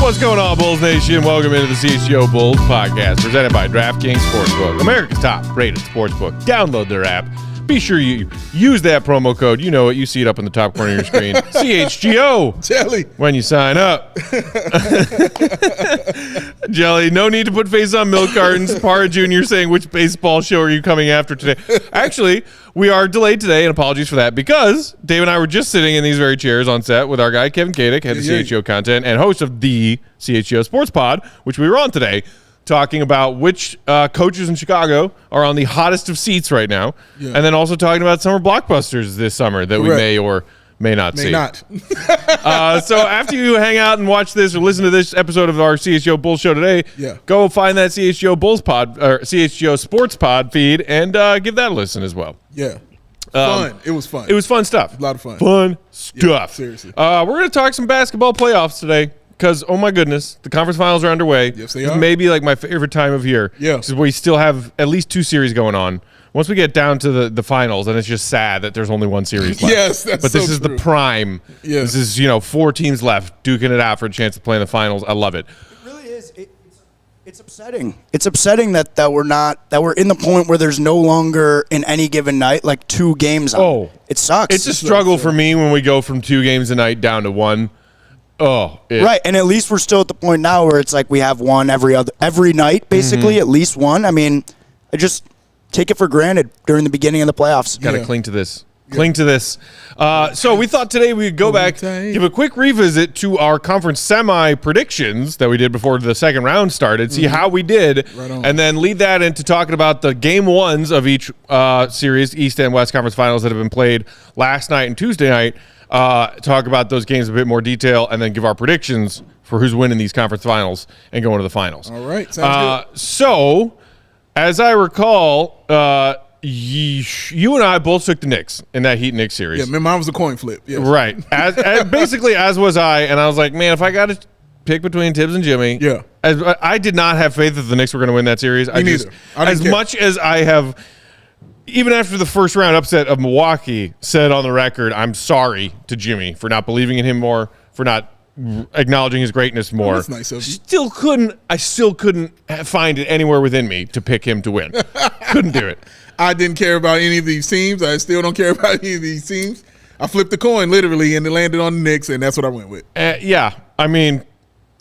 What's going on, Bulls Nation? Welcome into the CHGO Bulls Podcast, presented by DraftKings Sportsbook, America's top-rated sportsbook. Download their app. Be sure you use that promo code. You know it. You see it up in the top corner of your screen. CHGO. Jelly. When you sign up. Jelly, no need to put face on milk cartons. Parra Jr. saying, which baseball show are you coming after today? Actually, we are delayed today, and apologies for that, because Dave and I were just sitting in these very chairs on set with our guy, Kevin Kadick, head of CHGO content, and host of the CHGO Sports Pod, which we were on today, talking about which coaches in Chicago are on the hottest of seats right now, and then also talking about summer blockbusters this summer that we may or may not see. So after you hang out and watch this or listen to this episode of our CHGO Bulls show today, go find that CHGO Bulls Pod or CHGO Sports Pod feed and give that a listen as well. Yeah. Fun. It was fun. It was fun stuff. A lot of fun. Fun stuff. Yeah, seriously. We're going to talk some basketball playoffs today. Because, oh my goodness, the conference finals are underway. Yes, they are. Maybe like my favorite time of year. Yeah. Because we still have at least 2 series going on. Once we get down to the finals, then it's just sad that there's only 1 series left. Yes, that's But this so is true. the prime. Yeah. This is, 4 teams left duking it out for a chance to play in the finals. I love it. It really is. It's upsetting. It's upsetting that we're in the point where there's no longer in any given night like 2 games on. Oh. It sucks. It's a struggle for me when we go from 2 games a night down to 1. Oh, right, and at least we're still at the point now where it's like we have one every night, basically, at least one. I mean, I just take it for granted during the beginning of the playoffs. Got to cling to this. Cling to this. So we thought today we'd go back, give a quick revisit to our conference semi predictions that we did before the second round started, see how we did, and then lead that into talking about the game ones of each series, East and West Conference Finals that have been played last night and Tuesday night. Talk about those games in a bit more detail, and then give our predictions for who's winning these conference finals and going to the finals. All right, sounds good. So, as I recall, you and I both took the Knicks in that Heat-Knicks series. Yeah, mine was a coin flip. Yes. Right. Basically, as was I, and I was like, man, if I got to pick between Tibbs and Jimmy, I did not have faith that the Knicks were going to win that series. Me neither. As much as I have... Even after the first round upset of Milwaukee, said on the record, I'm sorry to Jimmy for not believing in him more, for not acknowledging his greatness more. That's nice of you. I still couldn't find it anywhere within me to pick him to win. Couldn't do it. I didn't care about any of these teams. I still don't care about any of these teams. I flipped the coin literally, and it landed on the Knicks, and that's what I went with. Yeah, I mean,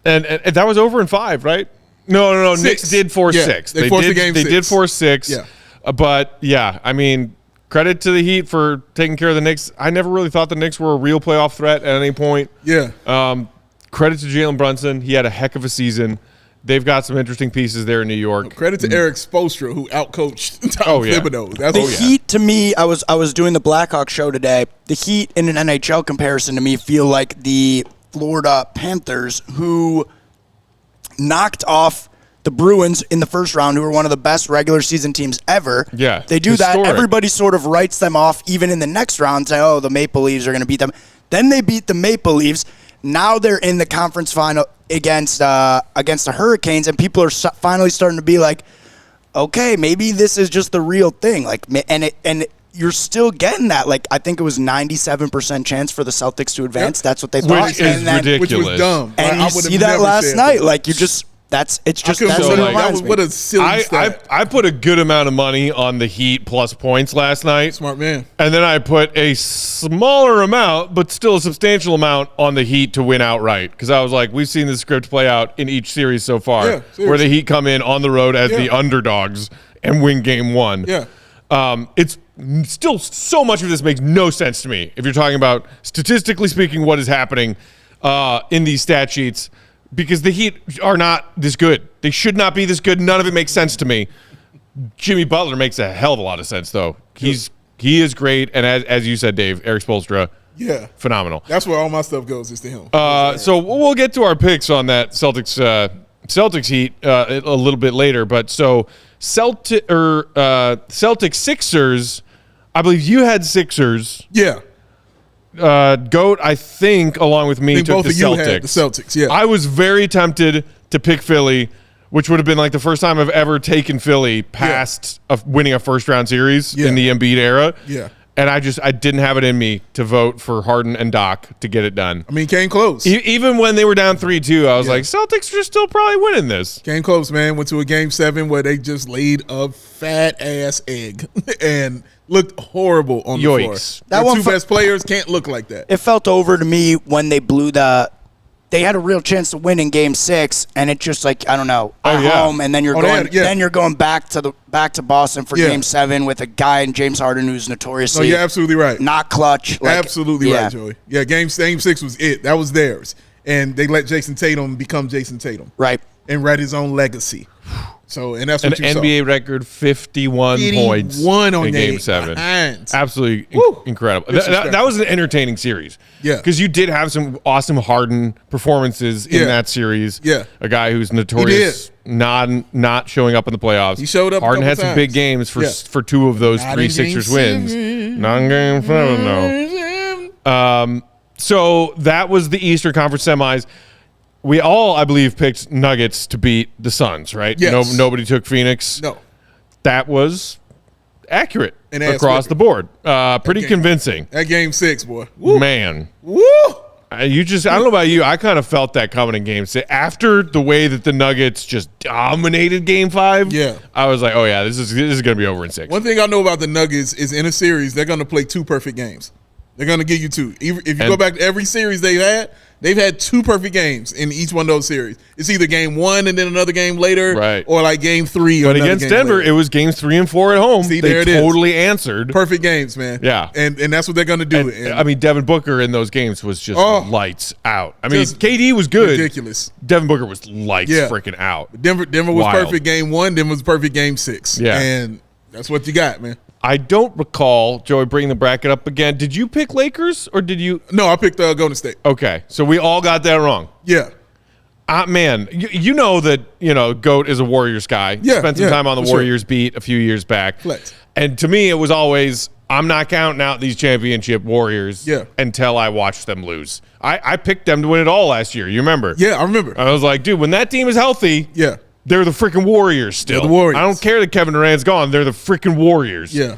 and that was over in 5, right? No. 6. Knicks did force 6. They forced the game 6. They did force 6. Yeah. But, yeah, I mean, credit to the Heat for taking care of the Knicks. I never really thought the Knicks were a real playoff threat at any point. Yeah. Credit to Jalen Brunson. He had a heck of a season. They've got some interesting pieces there in New York. Credit to Eric Spoelstra, who outcoached Tom Thibodeau. The Heat, to me, I was doing the Blackhawks show today. The Heat, in an NHL comparison to me, feel like the Florida Panthers, who knocked off the Bruins in the first round, who are one of the best regular season teams ever. Yeah, they do historic. that. Everybody sort of writes them off, even in the next round, say, oh, the Maple Leafs are going to beat them. Then they beat the Maple Leafs. Now they're in the conference final against the Hurricanes, and people are finally starting to be like, okay, maybe this is just the real thing. Like, and you're still getting that. Like, I think it was 97% chance for the Celtics to advance. That's what they thought. Which is ridiculous. Which was dumb. And you see that last night. Like, you just... That's what it reminds me. What a silly stat. I put a good amount of money on the Heat plus points last night. Smart man. And then I put a smaller amount, but still a substantial amount, on the Heat to win outright. Because I was like, we've seen this script play out in each series so far, where the Heat come in on the road as the underdogs and win game 1. Yeah. It's still so much of this makes no sense to me if you're talking about statistically speaking what is happening in these stat sheets, because the Heat are not this good. They should not be this good. None of it makes sense to me. Jimmy Butler makes a hell of a lot of sense, though. He is great, and as you said, Dave, Eric Spoelstra, phenomenal. That's where all my stuff goes, is to him. So we'll get to our picks on that Celtics Heat a little bit later, but so Celtics Sixers, I believe you had Sixers. Yeah. Goat, I think, along with me, took both the of you Celtics. had the Celtics, yeah. I was very tempted to pick Philly, which would have been like the first time I've ever taken Philly past winning a first-round series in the Embiid era. Yeah. And I didn't have it in me to vote for Harden and Doc to get it done. I mean, came close. Even when they were down 3-2, I was like, Celtics are still probably winning this. Came close, man. Went to a Game 7 where they just laid a fat-ass egg and looked horrible on the floor. The two best players can't look like that. It felt over to me when they blew they had a real chance to win in Game 6, and it just like, I don't know, home, and then you're going back to Boston for Game 7 with a guy in James Harden who's notoriously you're absolutely right. Not clutch. Absolutely right, Joey. Yeah, Game 6 was it. That was theirs. And they let Jason Tatum become Jason Tatum. Right. And write his own legacy. So, and that's what you saw. An NBA record 51 points in Game 7. Absolutely incredible. That was an entertaining series. Yeah. Because you did have some awesome Harden performances in that series. Yeah. A guy who's notorious not showing up in the playoffs. He showed up. Harden had some big games for two of those three Sixers wins. Not in Game 7, no. So that was the Eastern Conference semis. We all, I believe, picked Nuggets to beat the Suns, right? Yes. Nobody took Phoenix. No. That was accurate And across the board. Pretty convincing. That Game 6, boy. Woo. Man. Woo! I don't know about you. I kind of felt that coming in Game 6. After the way that the Nuggets just dominated Game 5, I was like, oh, yeah, this is going to be over in 6. One thing I know about the Nuggets is in a series, they're going to play 2 perfect games. They're going to give you 2. If you go back to every series they've had 2 perfect games in each one of those series. It's either Game 1 and then another game later, or like Game 3. But against Denver, it was Games 3 and 4 at home. See, they totally answered. Perfect games, man. Yeah. And that's what they're going to do. And, I mean, Devin Booker in those games was just lights out. I mean, KD was good. Ridiculous. Devin Booker was lights freaking out. Denver was perfect Game 1. Denver was perfect Game 6. Yeah. And that's what you got, man. I don't recall, Joey, bringing the bracket up again. Did you pick Lakers or did you? No, I picked Golden State. Okay, so we all got that wrong. Yeah. Man, you know that, Goat is a Warriors guy. Yeah, Spent some time on the Warriors beat a few years back. Flex. And to me, it was always, I'm not counting out these championship Warriors until I watch them lose. I picked them to win it all last year. You remember? Yeah, I remember. I was like, dude, when that team is healthy, they're the freaking Warriors still. They're the Warriors. I don't care that Kevin Durant's gone. They're the freaking Warriors. Yeah.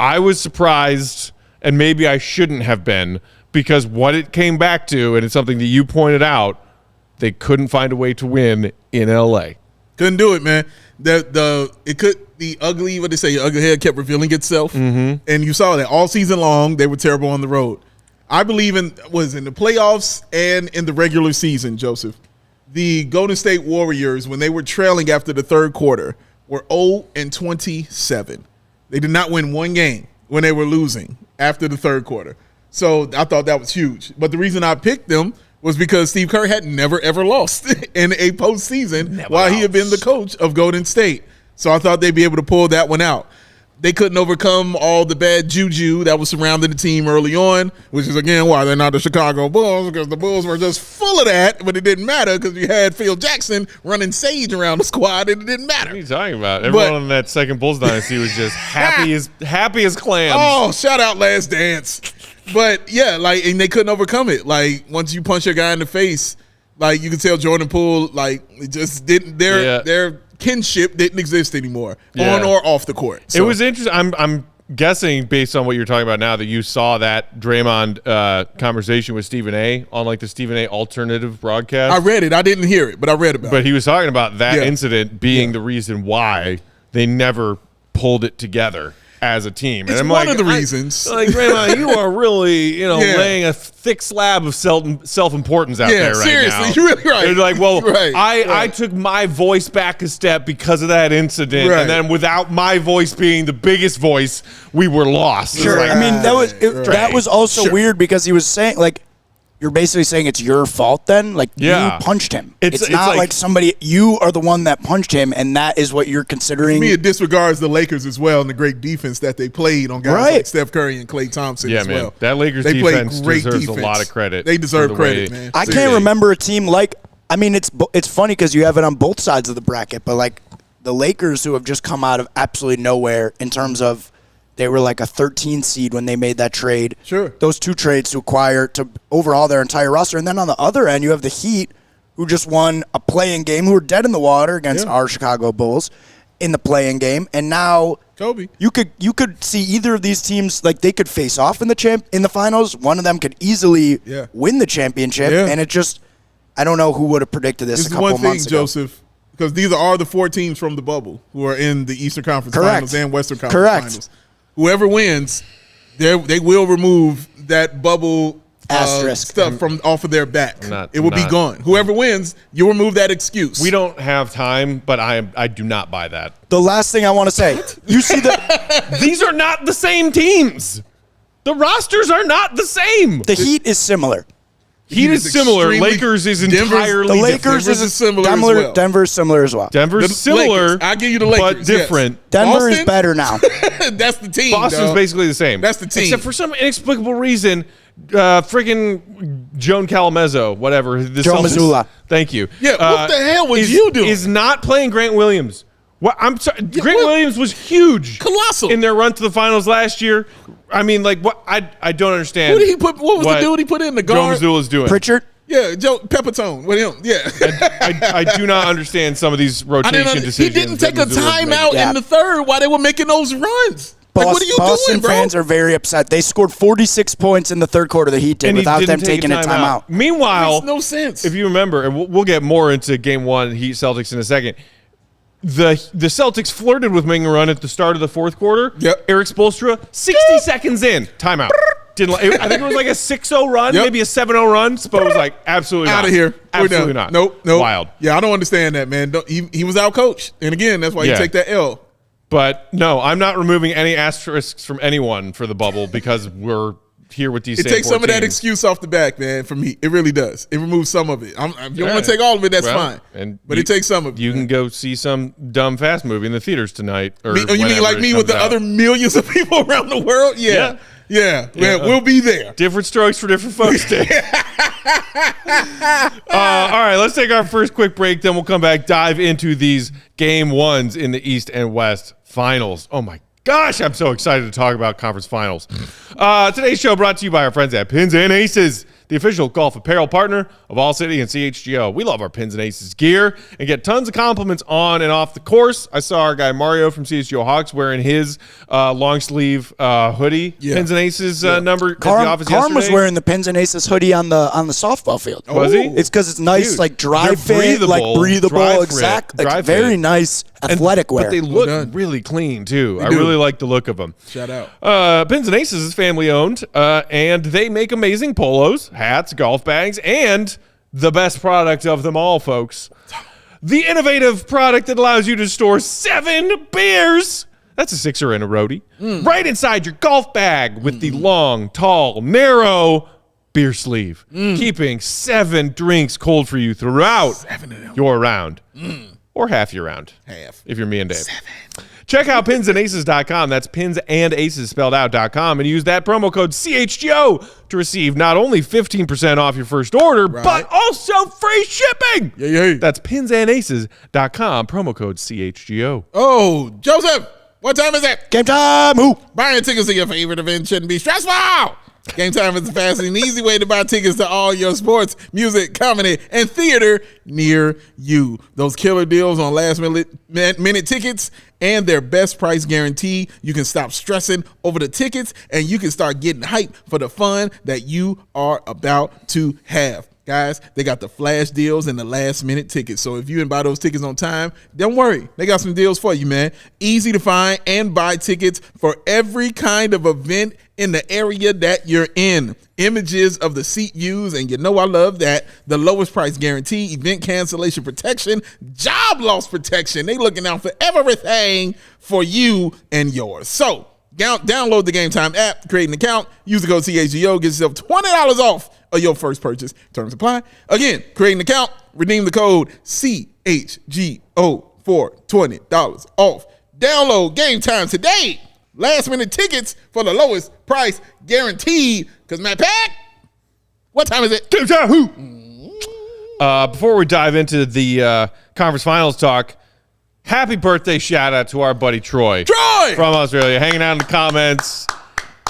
I was surprised, and maybe I shouldn't have been, because what it came back to, and it's something that you pointed out, they couldn't find a way to win in LA. Couldn't do it, man. The ugly, what they say, your ugly head kept revealing itself. And you saw that all season long, they were terrible on the road. I believe in the playoffs and in the regular season, Joseph. The Golden State Warriors, when they were trailing after the third quarter, were 0-27. They did not win one game when they were losing after the third quarter. So I thought that was huge. But the reason I picked them was because Steve Kerr had never, ever lost in a postseason while he had been the coach of Golden State. So I thought they'd be able to pull that one out. They couldn't overcome all the bad juju that was surrounding the team early on, which is, again, why they're not the Chicago Bulls, because the Bulls were just full of that, but it didn't matter because you had Phil Jackson running sage around the squad, and it didn't matter. What are you talking about? Everyone in that second Bulls dynasty was just happy as clams. Oh, shout out Last Dance. But, yeah, and they couldn't overcome it. Like, once you punch your guy in the face, you could tell Jordan Poole, it just didn't, their kinship didn't exist anymore, on or off the court. So. It was interesting. I'm guessing, based on what you're talking about now, that you saw that Draymond conversation with Stephen A. on the Stephen A. alternative broadcast. I read it. I didn't hear it, but I read about it. But he was talking about that incident being the reason why they never pulled it together as a team. It's and I'm one like, of the reasons. Like, Draymond, you are really, laying a thick slab of self-importance out there right seriously, now. you're really right. They're like, well, Right, I took my voice back a step because of that incident, Right. and then without my voice being the biggest voice, we were lost. Sure. Like, I mean, that was also weird because he was saying, like, you're basically saying it's your fault then? Like, Yeah. you punched him. It's not like you are the one that punched him, and that is what you're considering. To me, it disregards the Lakers as well and the great defense that they played on guys like Steph Curry and Klay Thompson as well. That Lakers they defense great deserves defense. a lot of credit. They deserve credit, man. I can't remember a team like – I mean, it's funny because you have it on both sides of the bracket, but, like, the Lakers who have just come out of absolutely nowhere in terms of – they were like a 13 seed when they made that trade. Sure. Those two trades to overhaul their entire roster. And then on the other end, you have the Heat, who just won a play-in game, who were dead in the water against our Chicago Bulls in the play-in game. And now Kobe. You could see either of these teams, like they could face off in the finals. One of them could easily win the championship. Yeah. And it just, I don't know who would have predicted this a couple one thing, months ago. Joseph, because these are the 4 teams from the bubble who are in the Eastern Conference Finals and Western Conference Finals. Whoever wins, they will remove that bubble asterisk stuff from off of their back. It will be gone. Mm. Whoever wins, you'll remove that excuse. We don't have time, but I do not buy that. The last thing I want to say, you see these are not the same teams. The rosters are not the same. The Heat is similar. Heat is similar. Lakers is entirely the Lakers different. is similar as well. Denver's similar as well. Denver's similar. Lakers. I'll give you the Lakers, but different. Yes. Denver Boston? is better now. That's the team. Boston's dog. basically the same. That's the team. Except for some inexplicable reason, freaking Joan Calamezzo, whatever. Joe Mazzulla. Thank you. Yeah, what the hell was you doing? Is not playing Grant Williams. What I'm sorry. Grant Williams was huge, colossal in their run to the finals last year. I mean, like what? I don't understand. Who did he put? What was the dude he put in the guard? Joe Mazzulla's doing Pritchard. Yeah, Joe Pepitone with him. Yeah, I do not understand some of these rotation decisions. He didn't take a timeout in the third while they were making those runs. Like, what are you Boston doing, bro? fans are very upset. They scored 46 points in the third quarter. The Heat did And without them take taking a timeout. Meanwhile, makes no sense. If you remember, and we'll get more into Game 1 Heat Celtics in a second. The Celtics flirted with making a run at the start of the fourth quarter. Yep. Eric Spoelstra, 60 seconds in, timeout. I think it was like a 6-0 run, maybe a 7-0 run. Spo was like, absolutely not. Out of here. Absolutely not. Nope. Wild. Yeah, I don't understand that, man. He was out-coached. And again, that's why you take that L. But no, I'm not removing any asterisks from anyone for the bubble because we're here with these. It takes some of that excuse off the back, man. For me, it really does. It removes some of it. If you don't want to take all of it, that's fine. But it takes some of it. You can go see some dumb fast movie in the theaters tonight. Or you mean like me with the other millions of people around the world? Yeah. We'll be there. Different strokes for different folks. Dave. All right, let's take our first quick break. Then we'll come back, dive into these Game 1s in the East and West Finals. Oh my gosh, I'm so excited to talk about conference finals. Today's show brought to you by our friends at Pins and Aces, the official golf apparel partner of ALLCITY and CHGO. We love our Pins and Aces gear and get tons of compliments on and off the course. I saw our guy Mario from CHGO Hawks wearing his long sleeve hoodie, Pins and Aces number at the office yesterday. Carm was wearing the Pins and Aces hoodie on the softball field. Was he? It's because it's nice, Dude, like dry they're fit, like breathable, exactly. Like very nice athletic wear. But they look really clean too. I really like the look of them. Shout out. Pins and Aces is family owned, and they make amazing polos, hats, golf bags, and the best product of them all, folks. The innovative product that allows you to store 7 beers. That's a 6er and a roadie. Right inside your golf bag with the long, tall, narrow beer sleeve. Keeping 7 drinks cold for you throughout your round. Or half your round. If you're me and Dave. 7. Check out pinsandaces.com. That's pinsandaces spelled out.com and use that promo code CHGO to receive not only 15% off your first order, but also free shipping. That's pinsandaces.com, promo code CHGO. Oh, Joseph, what time is it? Game time. Ooh. Buying tickets to your favorite event shouldn't be stressful. Game Time is the fast and easy way to buy tickets to all your sports, music, comedy, and theater near you. Those killer deals on last-minute tickets and their best price guarantee. You can stop stressing over the tickets, and you can start getting hyped for the fun that you are about to have. Guys, they got the flash deals and the last-minute tickets. So if you didn't buy those tickets on time, don't worry. They got some deals for you, man. Easy to find and buy tickets for every kind of event in the area that you're in. Images of the seat views, and you know I love that. The lowest price guarantee, event cancellation protection, job loss protection. They looking out for everything for you and yours. So download the Game Time app, create an account, use the code CHGO, get yourself $20 off of your first purchase. Terms apply. Again, create an account, redeem the code CHGO for $20 off. Download Game Time today. Last minute tickets for the lowest price guaranteed. Because Matt Pack, what time is it? Game Time. Before we dive into the conference finals talk, happy birthday shout out to our buddy Troy. From Australia, hanging out in the comments.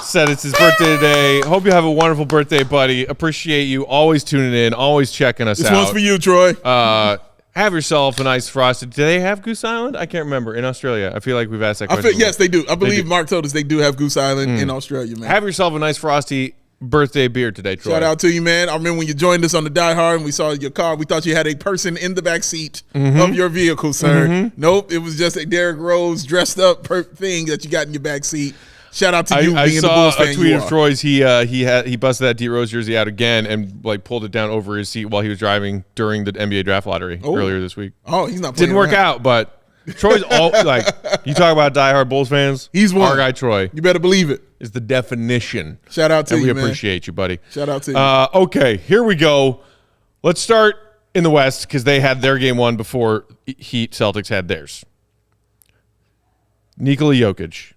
Said it's his birthday today. Hope you have a wonderful birthday, buddy. Appreciate you always tuning in, always checking us out. This one's for you, Troy. Have yourself a nice frosted. Do they have Goose Island? I can't remember. In Australia, I feel like we've asked that question. Yes, they do. I believe Mark told us they do have Goose Island in Australia, man. Have yourself a nice frosty birthday beer today, Troy. Shout out to you, man. I remember when you joined us on the Die Hard and we saw your car, we thought you had a person in the back seat of your vehicle, sir. Nope, it was just a Derrick Rose dressed up thing that you got in your back seat. Shout out to you being the Bulls fan. I saw a tweet of Troy's. He busted that D Rose jersey out again and like pulled it down over his seat while he was driving during the NBA draft lottery earlier this week. Oh, he's not. Didn't work out, but Troy's all like you talk about diehard Bulls fans. He's one. Our guy Troy. You better believe it. Is the definition. Shout out to you, man. We appreciate you, buddy. Shout out to you. Okay, here we go. Let's start in the West because they had their game one before Heat Celtics had theirs. Nikola Jokic.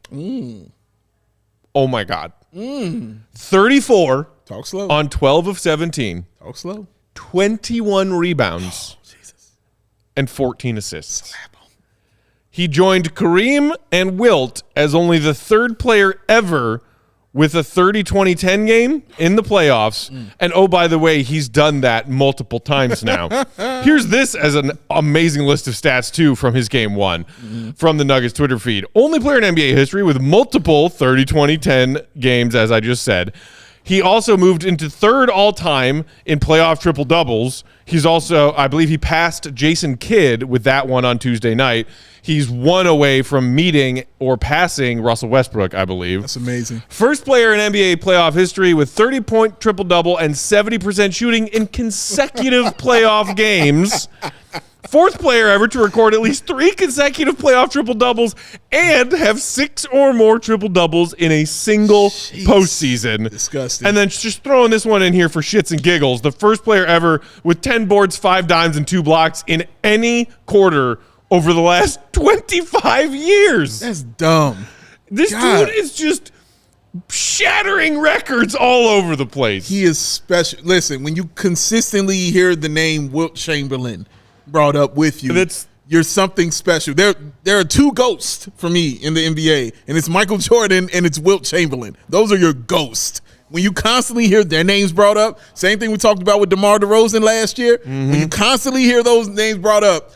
Oh, my God. 34 Talk slow. on 12 of 17. Talk slow. 21 rebounds. Oh, Jesus. And 14 assists. He joined Kareem and Wilt as only the third player ever with a 30-20-10 game in the playoffs. And, oh, by the way, he's done that multiple times now. Here's this as an amazing list of stats, too, from his game one from the Nuggets Twitter feed. Only player in NBA history with multiple 30-20-10 games, as I just said. He also moved into third all-time in playoff triple-doubles. He's also, I believe he passed Jason Kidd with that one on Tuesday night. He's one away from meeting or passing Russell Westbrook, I believe. That's amazing. First player in NBA playoff history with 30-point triple-double and 70% shooting in consecutive playoff games. Fourth player ever to record at least 3 consecutive playoff triple-doubles and have 6 or more triple-doubles in a single postseason. Disgusting. And then just throwing this one in here for shits and giggles. The first player ever with 10 boards, 5 dimes, and 2 blocks in any quarter over the last 25 years. That's dumb. This dude is just shattering records all over the place. He is special. Listen, when you consistently hear the name Wilt Chamberlain brought up with you, you're something special. There are 2 ghosts for me in the NBA, and it's Michael Jordan and it's Wilt Chamberlain. Those are your ghosts. When you constantly hear their names brought up, same thing we talked about with DeMar DeRozan last year, when you constantly hear those names brought up,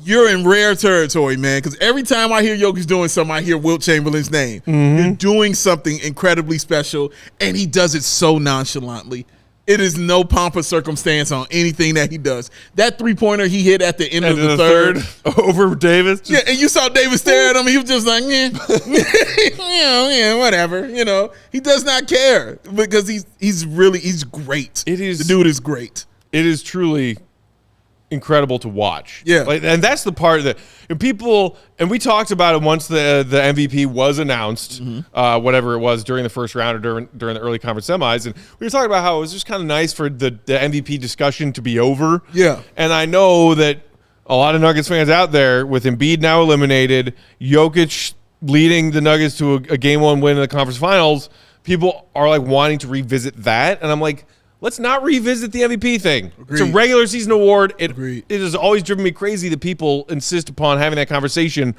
you're in rare territory, man, because every time I hear Jokic doing something, I hear Wilt Chamberlain's name. You're doing something incredibly special, and he does it so nonchalantly. It is no pomp or circumstance on anything that he does. That three-pointer he hit at the end of the third over Davis. Yeah, and you saw Davis stare at him. He was just like, whatever. You know, he does not care because he's great. The dude is great. It is truly incredible to watch. Yeah. And that's the part that people, and we talked about it once the MVP was announced, whatever it was during the first round or during the early conference semis. And we were talking about how it was just kind of nice for the MVP discussion to be over. Yeah. And I know that a lot of Nuggets fans out there, with Embiid now eliminated, Jokic leading the Nuggets to a game 1 win in the conference finals, people are like wanting to revisit that. And I'm like, let's not revisit the MVP thing. Agreed. It's a regular season award. It Agreed. has always driven me crazy that people insist upon having that conversation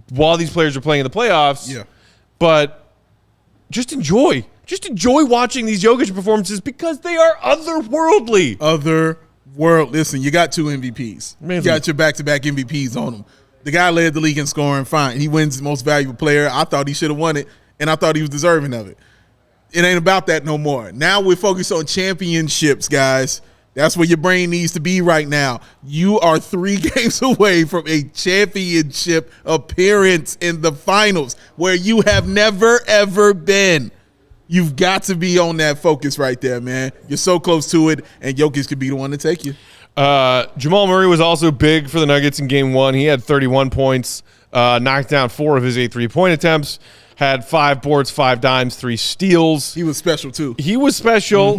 while these players are playing in the playoffs. Yeah. But just enjoy watching these Jokic performances because they are otherworldly. Listen, you got 2 MVPs. Amazing. You got your back-to-back MVPs on him. The guy led the league in scoring, fine. He wins most valuable player. I thought he should have won it, and I thought he was deserving of it. It ain't about that no more. Now we're focused on championships, guys. That's where your brain needs to be right now. You are 3 games away from a championship appearance in the finals where you have never, ever been. You've got to be on that focus right there, man. You're so close to it, and Jokic could be the one to take you. Jamal Murray was also big for the Nuggets in Game 1. He had 31 points, knocked down 4 of his 8 3-point attempts, had 5 boards, 5 dimes, 3 steals. He was special, too. He was special.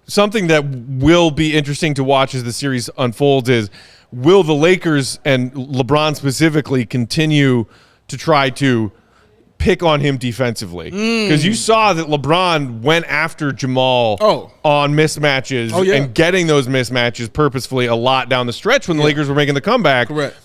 Something that will be interesting to watch as the series unfolds is, will the Lakers and LeBron specifically continue to try to pick on him defensively? Because you saw that LeBron went after Jamal on mismatches and getting those mismatches purposefully a lot down the stretch when the Lakers were making the comeback. Correct.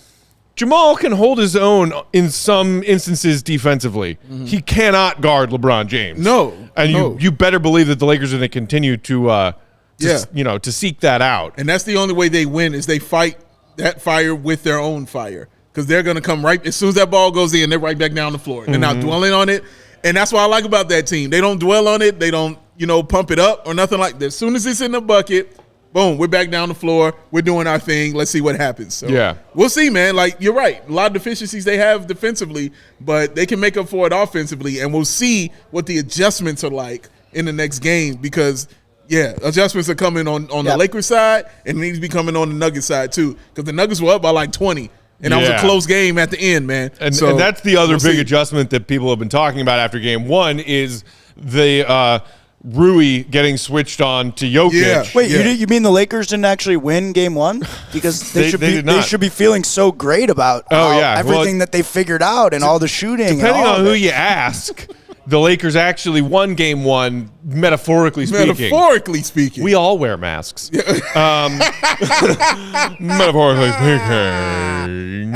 Jamal can hold his own in some instances defensively. He cannot guard LeBron James. No. And you better believe that the Lakers are going to continue to seek that out. And that's the only way they win is they fight that fire with their own fire. Because they're going to come right as soon as that ball goes in, they're right back down the floor. They're not dwelling on it. And that's what I like about that team. They don't dwell on it. They don't, pump it up or nothing like that. As soon as it's in the bucket, boom, we're back down the floor. We're doing our thing. Let's see what happens. So we'll see, man. Like, you're right. A lot of deficiencies they have defensively, but they can make up for it offensively. And we'll see what the adjustments are like in the next game because, adjustments are coming on the Lakers side and they need to be coming on the Nuggets side too because the Nuggets were up by like 20. And that was a close game at the end, man. And that's the other big adjustment that people have been talking about after Game 1 is the Rui getting switched on to Jokic. Yeah. Wait, you mean the Lakers didn't actually win Game 1? Because they should be feeling so great about everything that they figured out and all the shooting. Depending on who you ask, the Lakers actually won Game 1, metaphorically speaking. Metaphorically speaking. We all wear masks. Metaphorically speaking.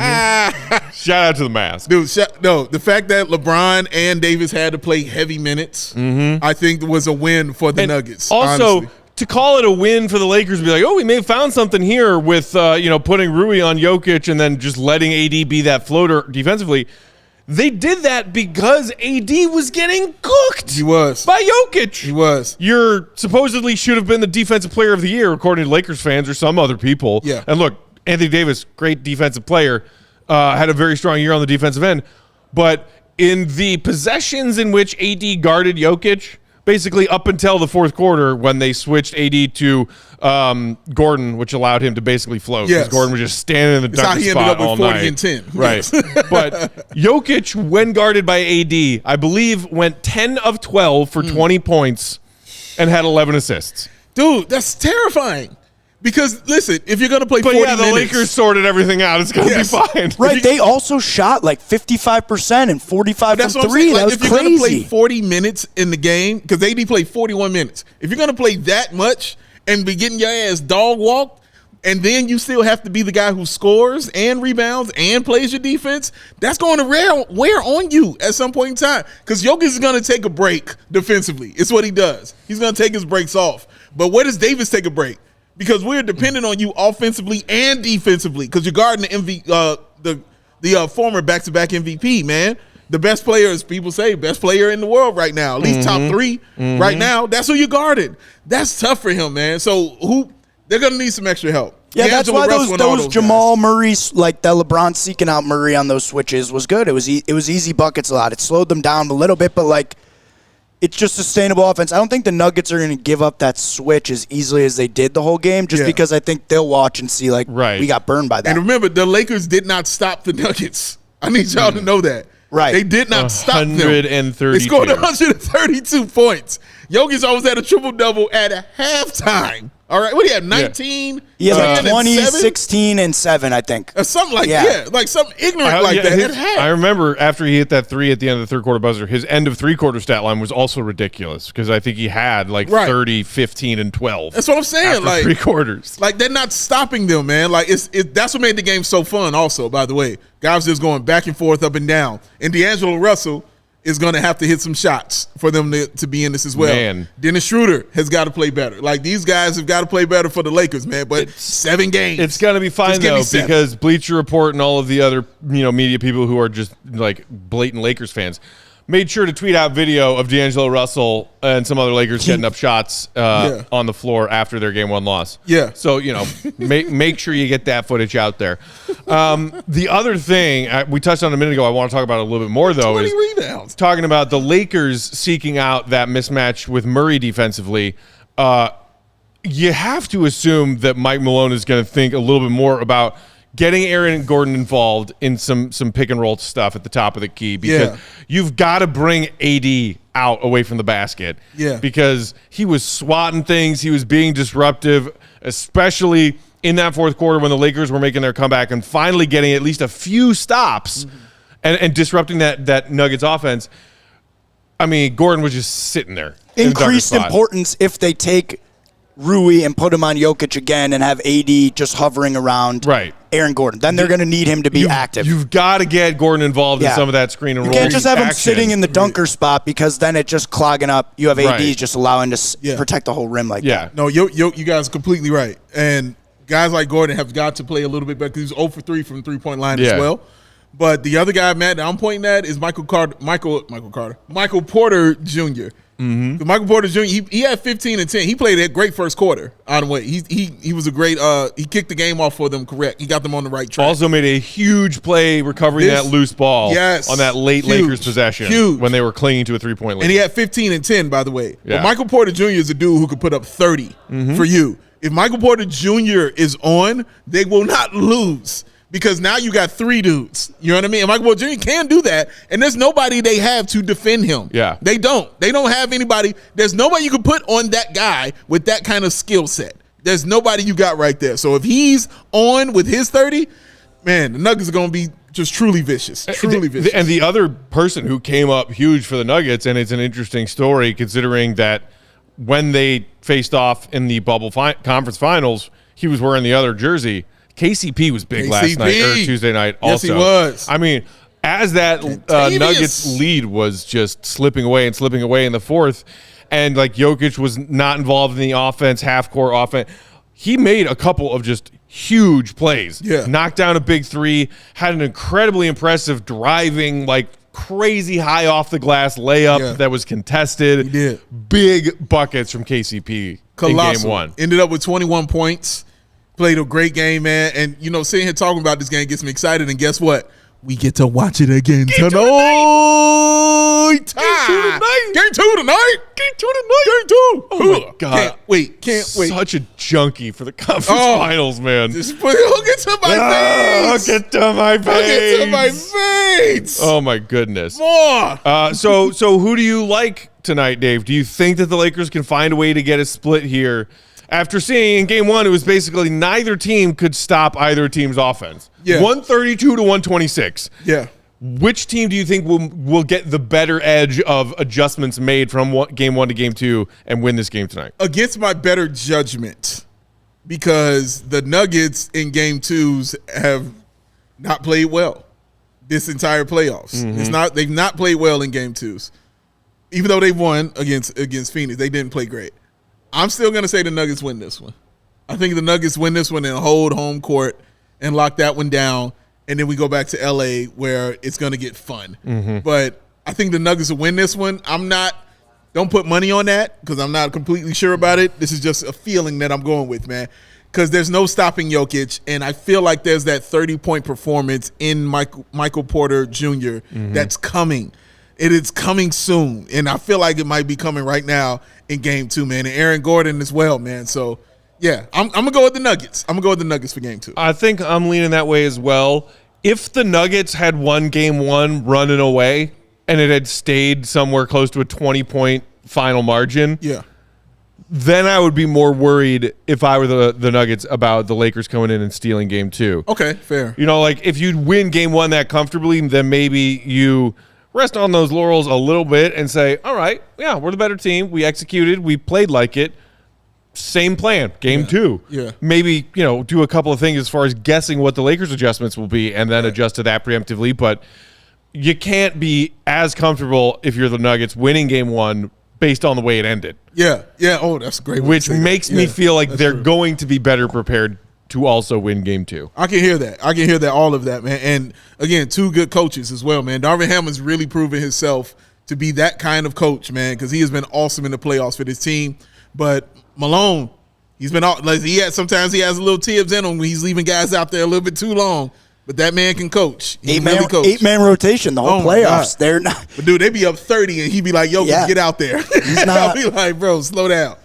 Shout out to the mask. Dude, the fact that LeBron and Davis had to play heavy minutes, I think was a win for the Nuggets. Also, honestly. To call it a win for the Lakers, be like, we may have found something here with putting Rui on Jokic and then just letting AD be that floater defensively. They did that because AD was getting cooked. He was. By Jokic. He was. You're supposedly should have been the defensive player of the year, according to Lakers fans or some other people. Yeah. And look, Anthony Davis, great defensive player, had a very strong year on the defensive end. But in the possessions in which AD guarded Jokic, basically up until the fourth quarter when they switched AD to Gordon, which allowed him to basically float. Because Gordon was just standing in the dunker spot all night. He ended up with 40 and 10. Right. But Jokic, when guarded by AD, I believe went 10 of 12 for 20 points and had 11 assists. Dude, that's terrifying. Because, listen, if you're going to play 40 minutes. The Lakers sorted everything out. It's going to be fine. Right, they also shot like 55% and 45 from 3. That was if you're crazy. Going to play 40 minutes in the game, because AD played 41 minutes. If you're going to play that much and be getting your ass dog walked, and then you still have to be the guy who scores and rebounds and plays your defense, that's going to wear on you at some point in time. Because Jokic is going to take a break defensively. It's what he does. He's going to take his breaks off. But where does Davis take a break? Because we're dependent on you offensively and defensively. Because you're guarding the former back-to-back MVP, man. The best player, as people say, best player in the world right now. At least top 3 right now. That's who you guarded. That's tough for him, man. So they're going to need some extra help. Yeah, that's why those Jamal Murray, like that LeBron seeking out Murray on those switches was good. It was easy buckets a lot. It slowed them down a little bit, but like it's just sustainable offense. I don't think the Nuggets are going to give up that switch as easily as they did the whole game, just because I think they'll watch and see like we got burned by that. And remember, the Lakers did not stop the Nuggets. I need y'all to know that. Right. They did not stop them. 132. They scored 132 points. Jokic almost had a triple-double at halftime. All right, what do you have, 19? He had like 20, 16, and 7, I think. Something like like something ignorant like that. I remember after he hit that 3 at the end of the third quarter buzzer, his end of three-quarter stat line was also ridiculous because I think he had like 30, 15, and 12. That's what I'm saying. After like 3 quarters. Like they're not stopping them, man. Like that's what made the game so fun also, by the way. Guys just going back and forth, up and down. And D'Angelo Russell is going to have to hit some shots for them to be in this as well. Man. Dennis Schroeder has got to play better. Like, these guys have got to play better for the Lakers, man. But 7 games. It's going to be fine, though, because Bleacher Report and all of the other media people who are just, like, blatant Lakers fans made sure to tweet out video of D'Angelo Russell and some other Lakers getting up shots on the floor after their Game 1 loss. Yeah. So, make sure you get that footage out there. The other thing we touched on a minute ago, I want to talk about a little bit more, though, 20 is rebounds. Talking about the Lakers seeking out that mismatch with Murray defensively. You have to assume that Mike Malone is going to think a little bit more about getting Aaron Gordon involved in some pick and roll stuff at the top of the key, because you've got to bring AD out away from the basket. Yeah. Because he was swatting things, he was being disruptive, especially in that fourth quarter when the Lakers were making their comeback and finally getting at least a few stops and disrupting that Nuggets offense. I mean, Gordon was just sitting there. Increased importance if they take Rui and put him on Jokic again and have AD just hovering around Aaron Gordon. Then they're going to need him to be active. You've got to get Gordon involved in some of that screen and roll. You can't just have him sitting in the dunker spot, because then it just clogging up. You have AD just allowing to protect the whole rim like that. No, you guys are completely right. And guys like Gordon have got to play a little bit better, because he's 0 for 3 from the three-point line as well. But the other guy, Matt, that I'm pointing at is Michael Porter Jr. Michael Porter Jr. He had 15 and 10. He played a great first quarter. Out of the way, he was a great. He kicked the game off for them. Correct. He got them on the right track. Also made a huge play recovering that loose ball. On that late Lakers possession when they were clinging to a 3-point lead. And he had 15 and 10, by the way. Yeah. But Michael Porter Jr. is a dude who could put up 30 for you. If Michael Porter Jr. is on, they will not lose. Because now you got 3 dudes. You know what I mean? And Michael Porter Jr. can do that. And there's nobody they have to defend him. Yeah. They don't. They don't have anybody. There's nobody you can put on that guy with that kind of skill set. There's nobody you got right there. So if he's on with his 30, man, the Nuggets are going to be just truly vicious. Truly vicious. And the other person who came up huge for the Nuggets, and it's an interesting story considering that when they faced off in the bubble conference finals, he was wearing the other jersey. KCP was big last night or Tuesday night also. Yes, he was. I mean, as that Nuggets lead was just slipping away in the fourth, and like Jokic was not involved in the offense, half-court offense, he made a couple of just huge plays. Yeah. Knocked down a big 3, had an incredibly impressive driving, like crazy high off the glass layup that was contested. He did. Big buckets from KCP in Game 1. Ended up with 21 points. Played a great game, man. And, sitting here talking about this game gets me excited. And guess what? We get to watch it again tonight. Game 2 tonight. Oh, my God. Can't wait. Such a junkie for the conference finals, man. Just hook it to my face. Hook it to my face. Oh, my goodness. More. So who do you like tonight, Dave? Do you think that the Lakers can find a way to get a split here? After seeing in Game 1, it was basically neither team could stop either team's offense. 132 to 126. Yeah. Which team do you think will get the better edge of adjustments made from Game 1 to Game 2 and win this game tonight? Against my better judgment, because the Nuggets in Game 2s have not played well this entire playoffs. They've not played well in Game 2s. Even though they won against Phoenix, they didn't play great. I'm still going to say the Nuggets win this one. I think the Nuggets win this one and hold home court and lock that one down, and then we go back to L.A. where it's going to get fun. But I think the Nuggets will win this one. Don't put money on that because I'm not completely sure about it. This is just a feeling that I'm going with, man, because there's no stopping Jokic, and I feel like there's that 30-point performance in Michael Porter Jr. That's coming. It is coming soon, and I feel like it might be coming right now in Game 2, man. And Aaron Gordon as well, man. So, yeah, I'm going to go with the Nuggets. I'm going to go with the Nuggets for Game 2. I think I'm leaning that way as well. If the Nuggets had won Game 1 running away and it had stayed somewhere close to a 20-point final margin, then I would be more worried if I were the Nuggets about the Lakers coming in and stealing Game 2. Okay, fair. Like if you win Game 1 that comfortably, then maybe you rest on those laurels a little bit and say, all right, we're the better team. We executed. We played like it. Same plan, Game 2. Yeah. Maybe, do a couple of things as far as guessing what the Lakers' adjustments will be and then adjust to that preemptively. But you can't be as comfortable if you're the Nuggets winning Game 1 based on the way it ended. Yeah. Oh, that's a great way Which to say makes that. me feel like they're true. going to be better prepared to also win Game 2. I can hear that. All of that, man. And, again, 2 good coaches as well, man. Darvin Hamlin's really proven himself to be that kind of coach, man, because he has been awesome in the playoffs for this team. But Malone, he's been like sometimes he has a little tips in him when he's leaving guys out there a little bit too long. But that man can coach. He really coach. 8-man rotation the whole playoffs. They're not. But dude, they be up 30 and he be like, "Yo, get out there." He's not. I'll be like, "Bro, slow down."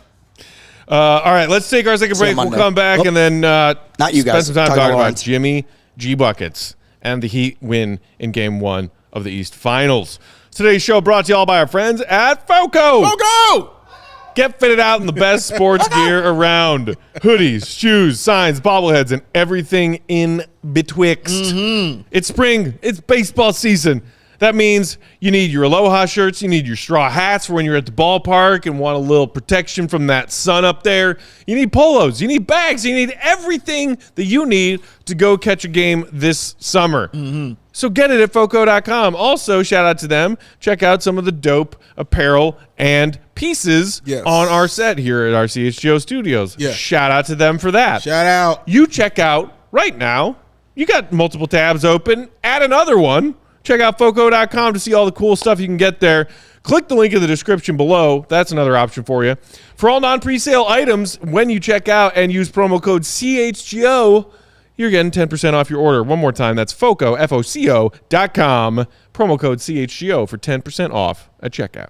All right, let's take our second break. We'll come back and then not you guys. spend some time talking about Jimmy G Buckets and the Heat win in Game 1 of the East Finals. Today's show brought to you all by our friends at FOCO. FOCO! Get fitted out in the best sports gear around. Hoodies, shoes, signs, bobbleheads, and everything in betwixt. It's spring. It's baseball season. That means you need your Aloha shirts. You need your straw hats for when you're at the ballpark and want a little protection from that sun up there. You need polos. You need bags. You need everything that you need to go catch a game this summer. So get it at FOCO.com. Also, shout out to them. Check out some of the dope apparel and pieces on our set here at our CHGO studios. Shout out to them for that. Shout out. You check out right now. You got multiple tabs open. Add another one. Check out FOCO.com to see all the cool stuff you can get there. Click the link in the description below. That's another option for you. For all non-presale items, when you check out and use promo code CHGO, you're getting 10% off your order. One more time, that's FOCO, FOCO.com. Promo code CHGO for 10% off at checkout.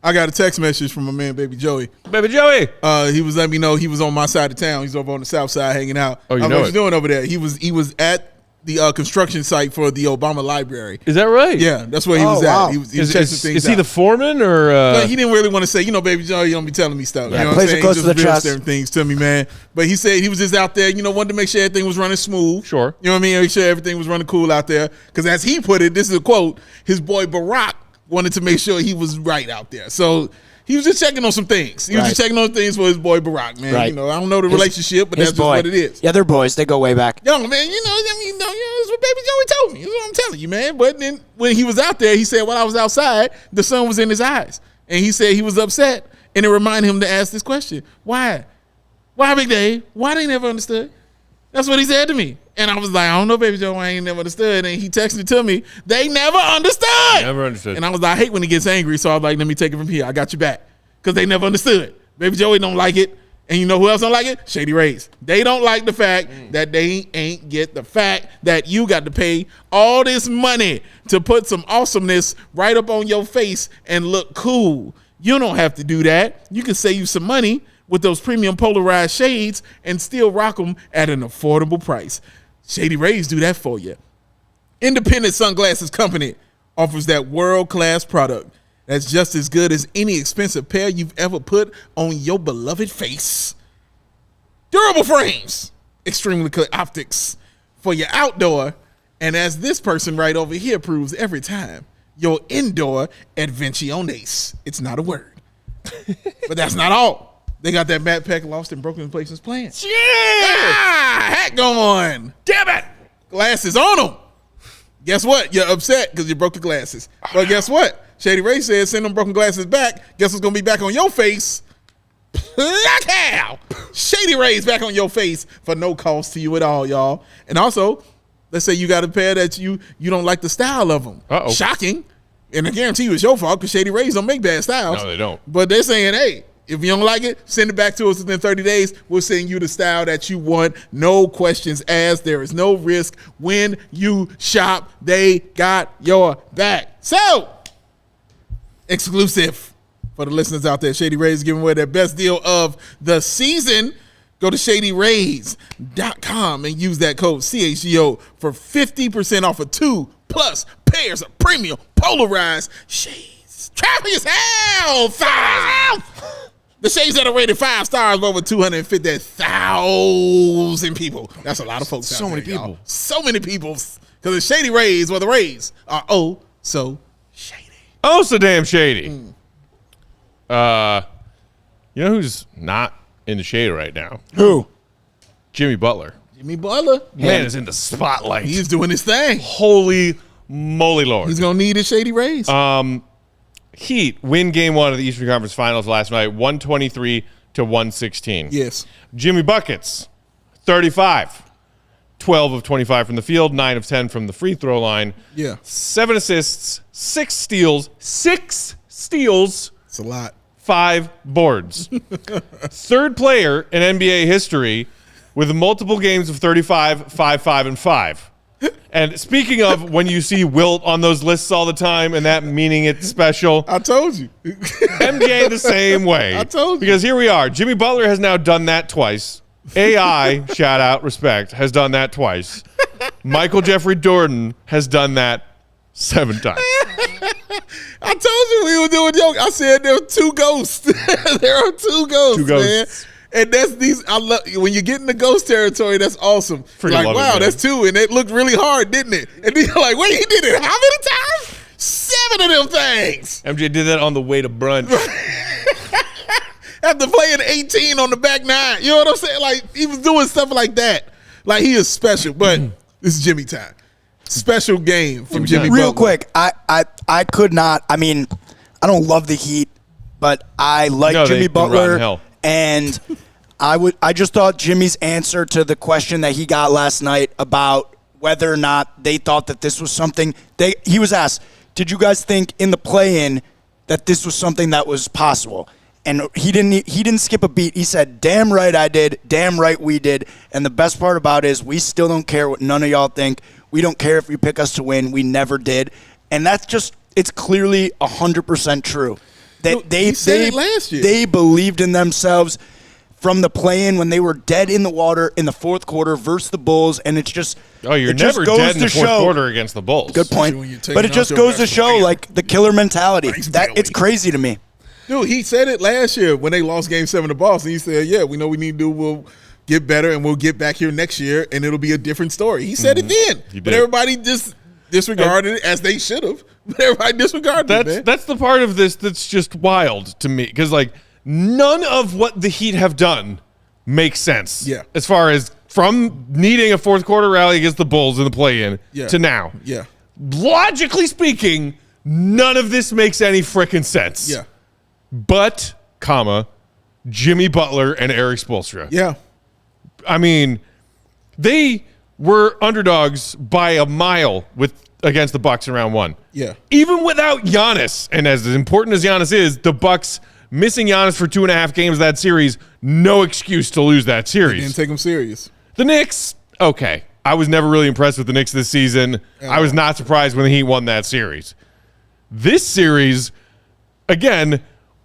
I got a text message from my man, Baby Joey. Baby Joey. He was letting me know he was on my side of town. He's over on the south side hanging out. Oh, you know what it. he's doing over there. He was at the construction site for the Obama Library. Is that right? Yeah, that's where he was at. He was chasing things is he out. the foreman or? But he didn't really want to say, Baby Joey, you don't be telling me stuff. Yeah, you know plays what I'm it close saying? to the chest. Certain things to me, man. But he said he was just out there, wanted to make sure everything was running smooth. Sure. You know what I mean? Make sure everything was running cool out there. Because as he put it, this is a quote, his boy Barack wanted to make sure he was right out there. So he was just checking on some things. He was just checking on things for his boy Barack, man. Right. I don't know the relationship, but that's just what it is. Yeah, they're boys. They go way back. Yo, man, that's what Baby Joey told me. That's what I'm telling you, man. But then when he was out there, he said, while I was outside, the sun was in his eyes. And he said he was upset. And it reminded him to ask this question. Why? Why, Big Dave? Why they never understood? That's what he said to me. And I was like, I don't know, Baby Joe, I ain't never understood. And he texted it to me, they never understood. Never understood. And I was like, I hate when he gets angry. So I was like, let me take it from here. I got you back. Because they never understood. Baby Joey don't like it. And you know who else don't like it? Shady Rays. They don't like the fact that they ain't get the fact that you got to pay all this money to put some awesomeness right up on your face and look cool. You don't have to do that. You can save you some money with those premium polarized shades and still rock them at an affordable price. Shady Rays do that for you. Independent Sunglasses Company offers that world-class product that's just as good as any expensive pair you've ever put on your beloved face. Durable frames, extremely clear optics for your outdoor, and as this person right over here proves every time, your indoor adventiones. It's not a word. But that's not all. They got that backpack lost in broken places plan. Hat going. Damn it. Glasses on them. Guess what? You're upset because you broke the glasses. But guess what? Shady Ray says send them broken glasses back. Guess what's going to be back on your face? How? Shady Ray's back on your face for no cost to you at all, y'all. And also, let's say you got a pair that you don't like the style of them. Uh-oh. Shocking. And I guarantee you it's your fault because Shady Rays don't make bad styles. No, they don't. But they're saying, hey, if you don't like it, send it back to us within 30 days. We'll send you the style that you want. No questions asked. There is no risk. When you shop, they got your back. So, exclusive for the listeners out there. Shady Rays giving away their best deal of the season. Go to ShadyRays.com and use that code CHGO for 50% off of 2+ pairs of premium polarized shades. Travel yourself. The shades that are rated 5 stars by over 250,000 people. That's a lot of folks. So out many there, y'all. people. So many people. Because the Shady Rays, well, the Rays are oh so shady. Oh, so damn shady. You know who's not in the shade right now? Who? Jimmy Butler. Jimmy Butler. Man is in the spotlight. He's doing his thing. Holy moly Lord. He's going to need his Shady Rays. Heat win game 1 of the Eastern Conference Finals last night, 123-116. Yes. Jimmy Buckets, 35. 12 of 25 from the field, 9 of 10 from the free throw line. Yeah. 7 assists, 6 steals. 6 steals. It's a lot. 5 boards. Third player in NBA history with multiple games of 35, 5, 5, and 5. And speaking of when you see Wilt on those lists all the time and that meaning it's special, I told you. MJ the same way. I told you. Because here we are. Jimmy Butler has now done that twice. AI, shout out, respect, has done that twice. Michael Jeffrey Jordan has done that 7 times. I told you we were doing joke. I said there are 2 ghosts. There are 2 ghosts, 2 ghosts. man. And that's these. I love when you get in the ghost territory. That's awesome. Freaking Like, love it, wow, man. that's 2, and it looked really hard, didn't it? And then you're like, wait, he did it how many times? 7 of them things. MJ did that on the way to brunch. After playing 18 on the back 9, you know what I'm saying? Like, he was doing stuff like that. Like, he is special. But this is Jimmy time. Special game from Jimmy Butler. Real quick, I could not. I mean, I don't love the Heat, but I like No, they Jimmy can rot in Butler, hell. and I just thought Jimmy's answer to the question that he got last night about whether or not they thought that this was something he was asked, did you guys think in the play-in that this was something that was possible? And he didn't skip a beat. He said, damn right I did, damn right we did. And the best part about it is we still don't care what none of y'all think. We don't care if you pick us to win. We never did. And that's just, it's clearly 100% true. That He said it last year. They believed in themselves from the play-in when they were dead in the water in the fourth quarter versus the Bulls. And it's just, Oh, you're it just never goes dead in to the fourth show- quarter against the Bulls. Good point. When you're taking But it out just your goes to best show, player. like, the killer mentality. Nice That belly. it's crazy to me. Dude, he said it last year when they lost Game 7 to Boston. He said, yeah, we know we need to do. We'll get better, and we'll get back here next year, and it'll be a different story. He said it then. He But did. everybody just disregarded it, as they should have. But everybody disregarded it, man. That's the part of this that's just wild to me because like none of what the Heat have done makes sense. Yeah. As far as from needing a fourth quarter rally against the Bulls in the play-in Yeah. to now. Yeah. Logically speaking, none of this makes any frickin' sense. Yeah. But, Jimmy Butler and Eric Spoelstra. Yeah. I mean, they were underdogs by a mile against the Bucks in round 1. Yeah. Even without Giannis, and as important as Giannis is, the Bucks missing Giannis for 2.5 games of that series, no excuse to lose that series. Didn't take him serious. The Knicks, okay. I was never really impressed with the Knicks this season. I was not surprised when the Heat won that series. This series, again,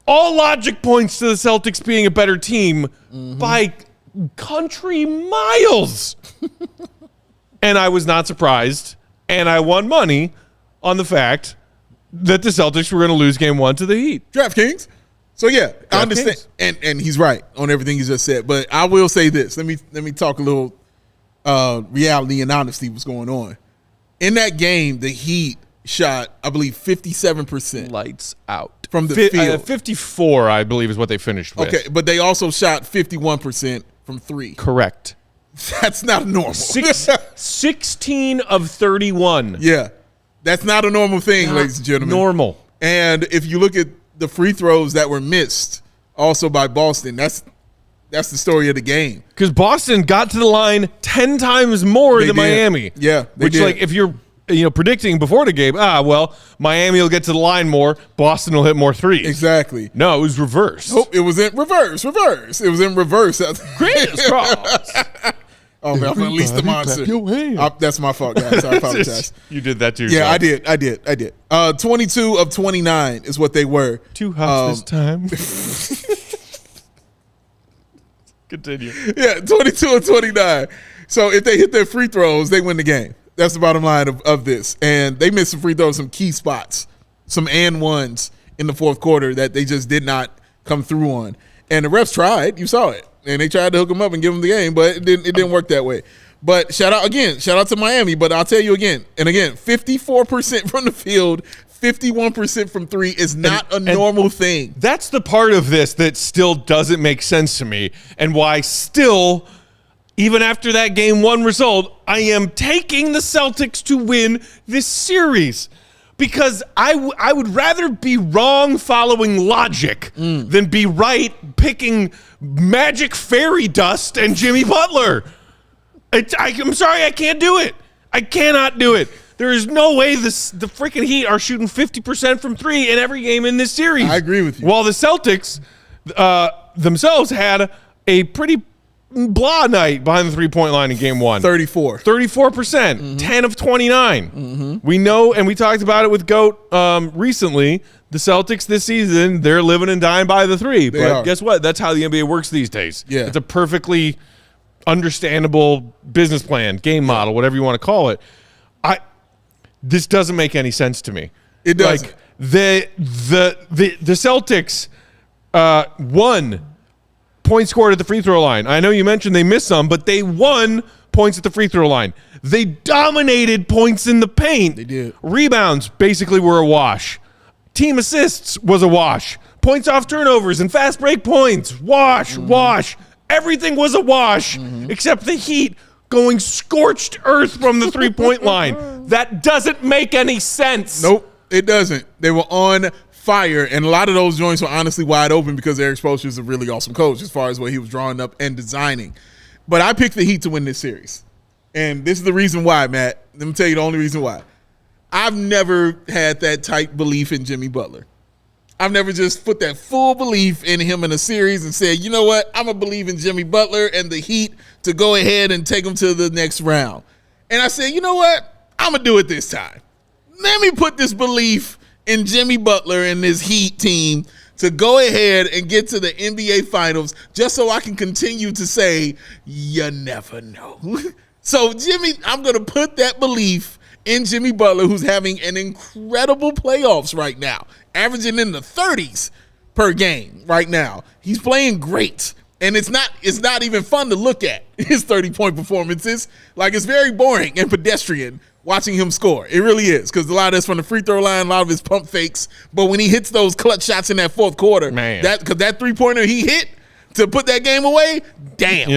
all logic points to the Celtics being a better team by country miles. And I was not surprised. And I won money on the fact that the Celtics were going to lose game 1 to the Heat. DraftKings. So yeah, I understand, and he's right on everything he just said. But I will say this: let me talk a little reality and honesty. What's going on in that game? The Heat shot, I believe, 57% Lights out from the field. 54, I believe, is what they finished with. Okay, but they also shot 51% from 3. Correct. That's not normal. 16 of 31. Yeah, that's not a normal thing, ladies and gentlemen. Normal. And if you look at the free throws that were missed, also by Boston, that's the story of the game. Because Boston got to the line 10 times more They than did. Miami. Yeah, they which did. like if you're predicting before the game, Miami will get to the line more, Boston will hit more threes. Exactly. No, it was reversed. Oh, it was in reverse. It was in reverse. Greatest cross. Oh man, I'm gonna release the monster. That's my fault, guys. I apologize. You did that too. Yeah, I did. 22 of 29 is what they were. 2 hots this time. Continue. Yeah, 22 of 29. So if they hit their free throws, they win the game. That's the bottom line of this. And they missed some free throws, some key spots, some and ones in the fourth quarter that they just did not come through on. And the refs tried. You saw it. And they tried to hook them up and give them the game, but it didn't work that way. But shout out to Miami. But I'll tell you again, 54% from the field, 51% from 3 is not a normal thing. That's the part of this that still doesn't make sense to me, and why still, even after that game 1 result, I am taking the Celtics to win this series. Because I would rather be wrong following logic than be right picking magic fairy dust and Jimmy Butler. I'm sorry, I can't do it. I cannot do it. There is no way the freaking Heat are shooting 50% from three in every game in this series. I agree with you. While the Celtics themselves had a pretty blah night behind the three-point line in game one. 34%. 34%, 10 of 29. We know, and we talked about it with GOAT recently, the Celtics this season, they're living and dying by the three. But guess what? That's how the NBA works these days. Yeah. It's a perfectly understandable business plan, game model, whatever you want to call it. This doesn't make any sense to me. It doesn't. Like, the Celtics won points scored at the free throw line. I know you mentioned they missed some, but they won points at the free throw line. They dominated points in the paint. They did. Rebounds basically were a wash. Team assists was a wash. Points off turnovers and fast break points. Wash. Everything was a wash except the Heat going scorched earth from the three-point line. That doesn't make any sense. Nope, it doesn't. They were on fire, and a lot of those joints were honestly wide open because Eric Spoelstra is a really awesome coach as far as what he was drawing up and designing. But I picked the Heat to win this series, and this is the reason why, Matt. Let me tell you the only reason why. I've never had that type belief in Jimmy Butler. I've never just put that full belief in him in a series and said, you know what, I'm going to believe in Jimmy Butler and the Heat to go ahead and take them to the next round. And I said, you know what, I'm going to do it this time. Let me put this belief in Jimmy Butler and this Heat team to go ahead and get to the NBA Finals just so I can continue to say, you never know. So, Jimmy, I'm going to put that belief in Jimmy Butler, who's having an incredible playoffs right now, averaging in the 30s per game right now. He's playing great, and it's not even fun to look at his 30-point performances. Like, it's very boring and pedestrian watching him score. It really is, because a lot of that's from the free throw line, a lot of his pump fakes. But when he hits those clutch shots in that fourth quarter, because that three-pointer he hit to put that game away, damn.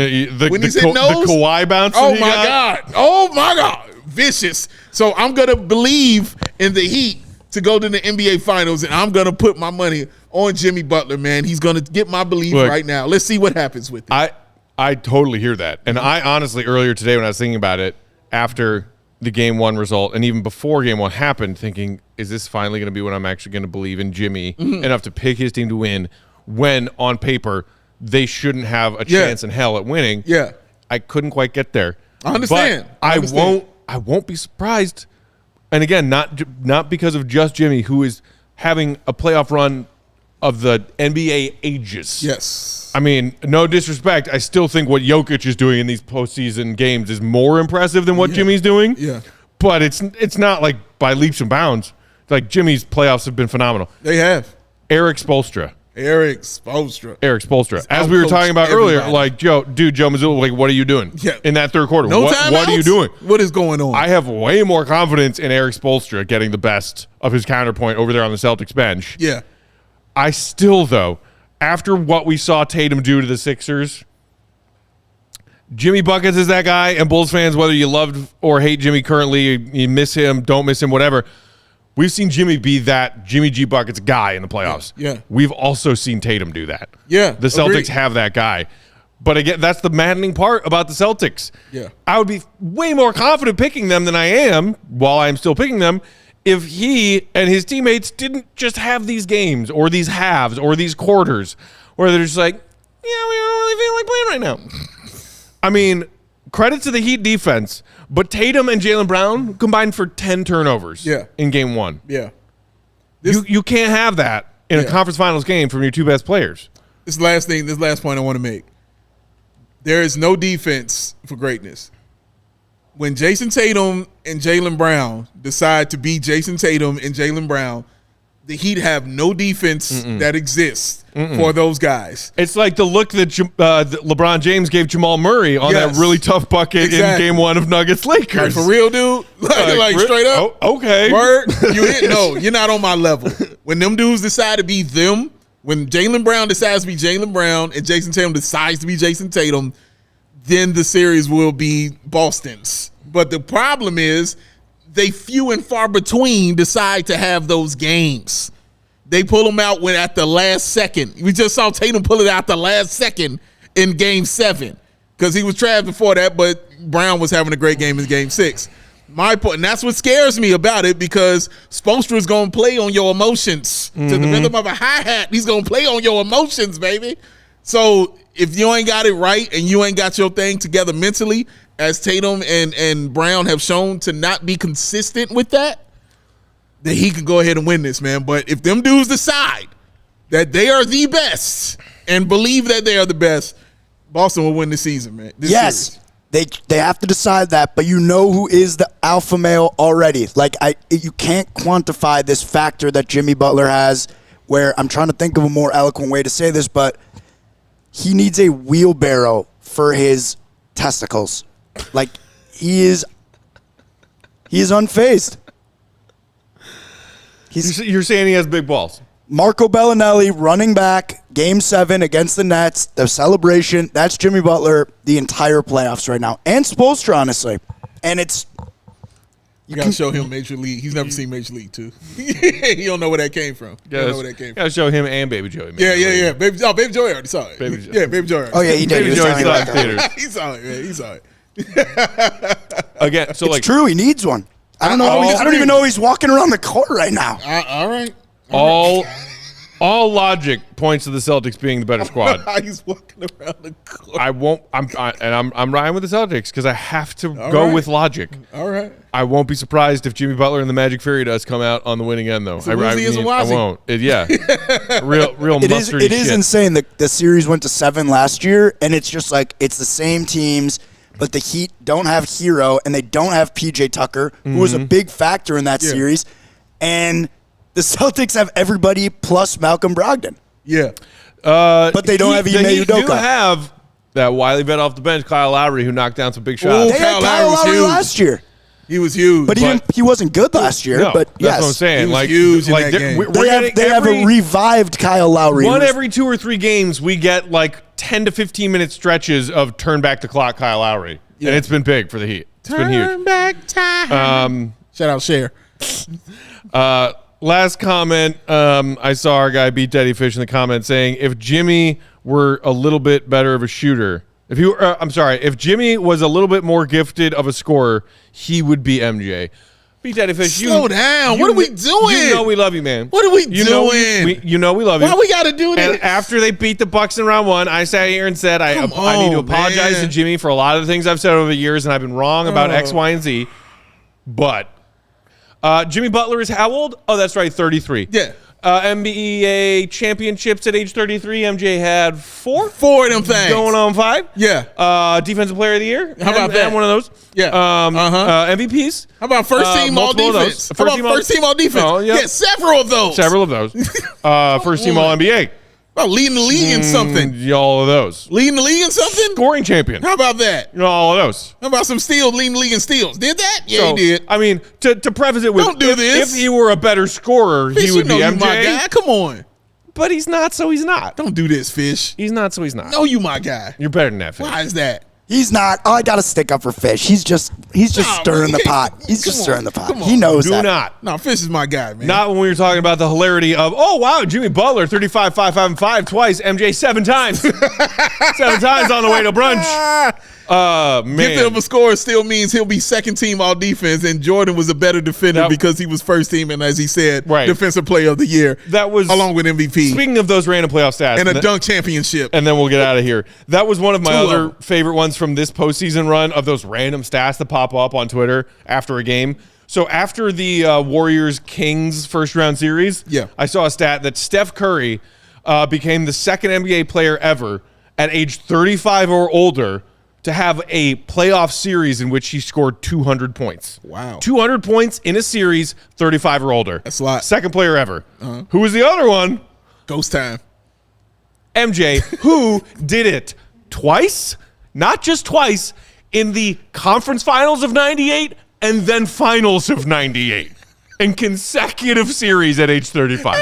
When he's hitting those, the Kawhi bounce. Oh my God. Vicious. So I'm going to believe in the Heat to go to the NBA Finals, and I'm going to put my money on Jimmy Butler, man. He's going to get my belief right now. Let's see what happens with it. I totally hear that. And I honestly, earlier today when I was thinking about it, after the game one result and even before game one happened, thinking, is this finally going to be when I'm actually going to believe in Jimmy enough to pick his team to win when on paper they shouldn't have a chance in hell at winning? Yeah. I couldn't quite get there. I understand. But I won't be surprised. And again, not because of just Jimmy, who is having a playoff run of the NBA ages. Yes. I mean, no disrespect, I still think what Jokic is doing in these postseason games is more impressive than what Jimmy's doing. Yeah. But it's not like by leaps and bounds. Like, Jimmy's playoffs have been phenomenal. They have. Eric Spoelstra. As we were talking about earlier, like, Joe Mazzulla, like, what are you doing in that third quarter? What are you doing? What is going on? I have way more confidence in Eric Spoelstra getting the best of his counterpoint over there on the Celtics bench. Yeah. I still, though, after what we saw Tatum do to the Sixers, Jimmy Buckets is that guy, and Bulls fans, whether you love or hate Jimmy currently, you miss him, don't miss him, whatever, we've seen Jimmy be that Jimmy G. Buckets guy in the playoffs. Yeah. We've also seen Tatum do that. Yeah. The Celtics have that guy. But again, that's the maddening part about the Celtics. Yeah. I would be way more confident picking them than I am, while I'm still picking them, if he and his teammates didn't just have these games or these halves or these quarters where they're just like, yeah, we don't really feel like playing right now. I mean, credit to the Heat defense, but Tatum and Jaylen Brown combined for 10 turnovers in game one. Yeah. You can't have that in a conference finals game from your two best players. This last point I want to make. There is no defense for greatness. When Jason Tatum and Jaylen Brown decide to be Jason Tatum and Jaylen Brown, the Heat have no defense that exists for those guys. It's like the look that LeBron James gave Jamal Murray on that really tough bucket in game one of Nuggets-Lakers. Like, for real, dude? Like straight up? Oh, okay. Word? You're not on my level. When them dudes decide to be them, when Jaylen Brown decides to be Jaylen Brown and Jason Tatum decides to be Jason Tatum, then the series will be Boston's. But the problem is they few and far between decide to have those games. They pull them out at the last second. We just saw Tatum pull it out the last second in game 7. because he was trash before that, but Brown was having a great game in Game 6. My point, and that's what scares me about it, because Spoelstra is going to play on your emotions. To the rhythm of a hi-hat, he's going to play on your emotions, baby. So if you ain't got it right and you ain't got your thing together mentally, as Tatum and Brown have shown to not be consistent with that, then he can go ahead and win this, man. But if them dudes decide that they are the best and believe that they are the best, Boston will win the season, man. Yes. Series. They have to decide that, but you know who is the alpha male already. Like, you can't quantify this factor that Jimmy Butler has, where I'm trying to think of a more eloquent way to say this, but he needs a wheelbarrow for his testicles. Like, he is unfazed. You're saying he has big balls. Marco Bellinelli running back, Game 7 against the Nets, the celebration. That's Jimmy Butler the entire playoffs right now. And Spoelstra, honestly. And it's... You got to show him Major League. He's never seen Major League, too. He don't know where that came from. Got to show him and Baby Joey. Yeah. Baby Joey already saw it. Baby Joey. Oh, yeah, he did. Baby Joey saw it in theaters. He saw it, man. He saw it. Again, so it's true. He needs one. I don't even know he's walking around the court right now. All right. All logic points to the Celtics being the better squad. He's walking around the court. I'm riding with the Celtics because I have to go with logic. All right. I won't be surprised if Jimmy Butler and the Magic Fury does come out on the winning end, though. So I won't. Real mustard. It is insane that the series went to 7 last year, and it's just like it's the same teams. But the Heat don't have Hero, and they don't have PJ Tucker, who was a big factor in that series. And the Celtics have everybody plus Malcolm Brogdon. Yeah. But they don't have Ime Udoka. They do have that wily vet off the bench, Kyle Lowry, who knocked down some big shots. They had Kyle Lowry last year. He was huge. But he wasn't good last year. No, but that's what I'm saying. He was huge in that game. They have a revived Kyle Lowry. Every 2 or 3 games, we get like 10 to 15 minute stretches of turn back the clock Kyle Lowry. Yeah. And it's been big for the Heat. It's been huge. Turn back time. Shout out Cher. Last comment, I saw our guy Beat Daddy Fish in the comments saying, if Jimmy were a little bit better of a shooter, if Jimmy was a little bit more gifted of a scorer, he would be MJ. Beat Daddy Fish, slow down. What are we doing? You know we love you, man. What are we doing? We love you. Why we got to do this? And after they beat the Bucks in round 1, I sat here and said, I need to apologize to Jimmy for a lot of the things I've said over the years, and I've been wrong about X, Y, and Z. But Jimmy Butler is how old? Oh, that's right, 33. Yeah. NBA championships at age 33. MJ had 4. 4 of them things. Going on 5. Yeah. Defensive player of the year. How about that? One of those. Yeah. MVPs. How about first team all defense? How about first team all defense? Oh, yeah. Several of those. First team all NBA. About leading the league in something. All of those. Leading the league in something? Scoring champion. How about that? All of those. How about some steals, leading the league in steals? Did that? Yeah, he did. I mean, to preface it with, don't do this. If he were a better scorer, Fish, he would be MJ. You my guy. Come on. But he's not, so he's not. Don't do this, Fish. He's not, so he's not. No, you my guy. You're better than that, Fish. Why is that? He's not. Oh, I got to stick up for Fish. He's just stirring the pot. He's just stirring the pot. He knows that. Do not. No, Fish is my guy, man. Not when we were talking about the hilarity of, oh, wow, Jimmy Butler, 35, 5, 5, and 5 twice. MJ 7 times. 7 times on the way to brunch. Man. Gifted of a scorer still means he'll be second team all defense, and Jordan was a better defender because he was first team and, as he said, defensive player of the year. That was along with MVP. Speaking of those random playoff stats. And a dunk championship. And then we'll get out of here. That was one of my other favorite ones from this postseason run, of those random stats that pop up on Twitter after a game. So after the Warriors-Kings first round series, I saw a stat that Steph Curry became the second NBA player ever at age 35 or older to have a playoff series in which he scored 200 points. Wow. 200 points in a series, 35 or older. That's a lot. Second player ever. Who was the other one? Ghost time. MJ, who did it twice, not just twice, in the conference finals of 98 and then finals of 98 in consecutive series at age 35.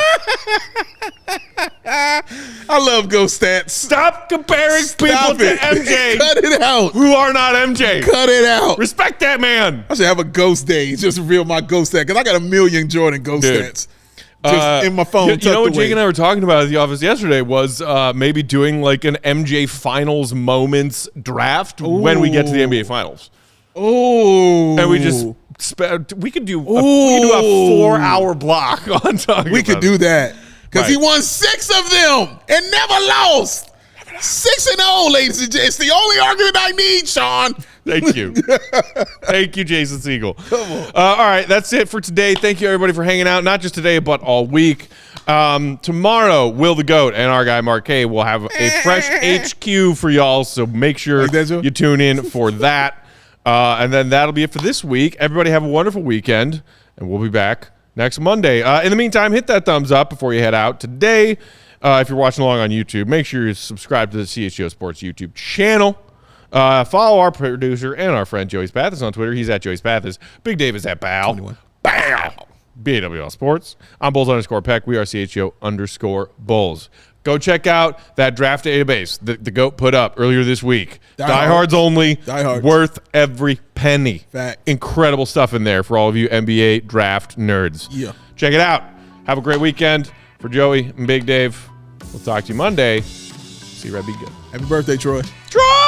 I love ghost stats. Stop comparing people to MJ. Cut it out. Who are not MJ. Cut it out. Respect that man. I should have a ghost day. Just reveal my ghost stat because I got a million Jordan ghost stats. just in my phone. You know what tucked away. Jake and I were talking about at the office yesterday was maybe doing like an MJ Finals moments draft when we get to the NBA Finals. Oh, And we just we could do a 4-hour block on talking. We could do that because he Right. won 6 of them and never lost. 6-0, ladies and gents. It's the only argument I need, Sean. Thank you. Thank you, Jason Siegel. Come on. All right, that's it for today. Thank you, everybody, for hanging out, not just today, but all week. Tomorrow, Will the GOAT and our guy, Mark K, will have a fresh HQ for y'all, so make sure Like that, Joe? you tune in for that. And then that'll be it for this week. Everybody have a wonderful weekend, and we'll be back next Monday. In the meantime, hit that thumbs up before you head out today. If you're watching along on YouTube, make sure you subscribe to the CHGO Sports YouTube channel. Follow our producer and our friend Joey Spathis on Twitter. He's at Joey Spathis. Big Dave is at Bow. 21. Bow. BAWL Sports. I'm Bulls_Peck. We are CHGO_Bulls. Go check out that draft database the GOAT put up earlier this week. Diehards only. Diehards. Worth every penny. Fact. Incredible stuff in there for all of you NBA draft nerds. Yeah. Check it out. Have a great weekend. For Joey and Big Dave, we'll talk to you Monday. See you, Red. Be good. Happy birthday, Troy. Troy!